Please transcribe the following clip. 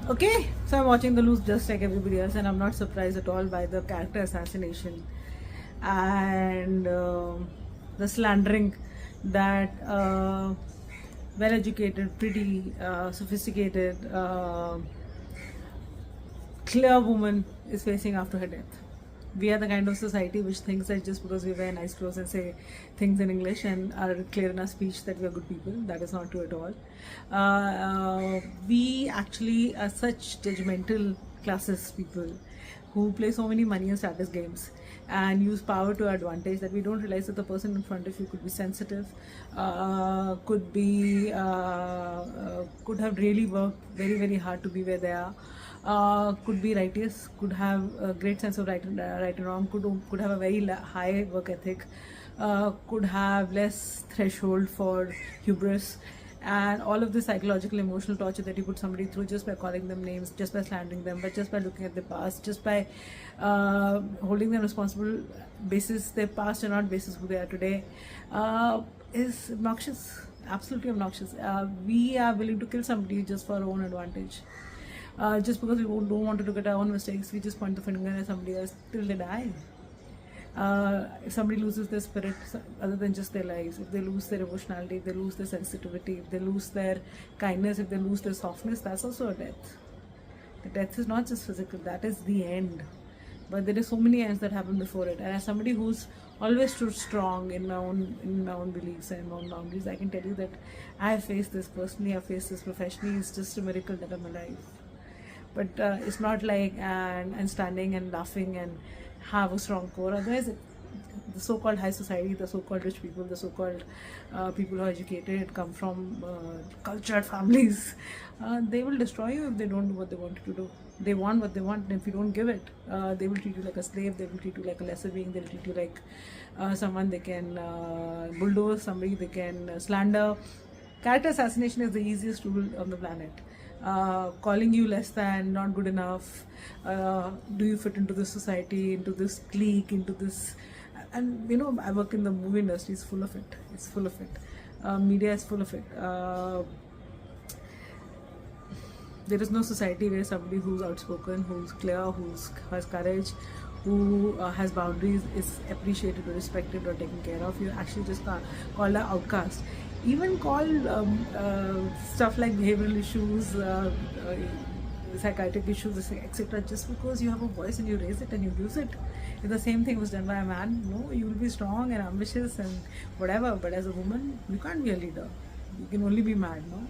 Okay, so I'm watching The Loose just like everybody else, and I'm not surprised at all by the character assassination and the slandering that well educated, pretty, sophisticated, clear woman is facing after her death. We are the kind of society which thinks that just because we wear nice clothes and say things in English and are clear in our speech that we are good people. That is not true at all. We actually are such judgmental classes people who play so many money and status games and use power to our advantage that we don't realize that the person in front of you could be sensitive, could have really worked very very hard to be where they are, could be righteous, could have a great sense of right and wrong, could have a very high work ethic, could have less threshold for hubris, and all of the psychological emotional torture that you put somebody through just by calling them names, just by slandering them, but just by looking at their past, just by holding them responsible basis their past and not basis who they are today, is obnoxious, absolutely obnoxious. We are willing to kill somebody just for our own advantage. Just because we don't want to look at our own mistakes, we just point the finger at somebody else till they die. If somebody loses their spirit other than just their lives, if they lose their emotionality, if they lose their sensitivity, if they lose their kindness, if they lose their softness, that's also a death. The death is not just physical, that is the end. But there are so many ends that happen before it. And as somebody who's always stood strong in my own beliefs and my own boundaries, I can tell you that I have faced this personally, I've faced this professionally. It's just a miracle that I'm alive. But it's not like and standing and laughing and have a strong core. Otherwise, the so-called high society, the so-called rich people, the so-called people who are educated, come from cultured families, they will destroy you if they don't do what they want to do. They want what they want, and if you don't give it, they will treat you like a slave, they will treat you like a lesser being, they will treat you like someone they can bulldoze, somebody they can slander. Character assassination is the easiest tool on the planet. Calling you less than, not good enough, do you fit into this society, into this clique, into this, and you know, I work in the movie industry, it's full of it, media is full of it. There is no society where somebody who's outspoken, who's clear, who has courage, who has boundaries is appreciated or respected or taken care of. You actually just called an outcast. Even called stuff like behavioral issues, psychiatric issues, etc. Just because you have a voice and you raise it and you use it. If the same thing was done by a man, no, you will be strong and ambitious and whatever. But as a woman, you can't be a leader. You can only be mad, no?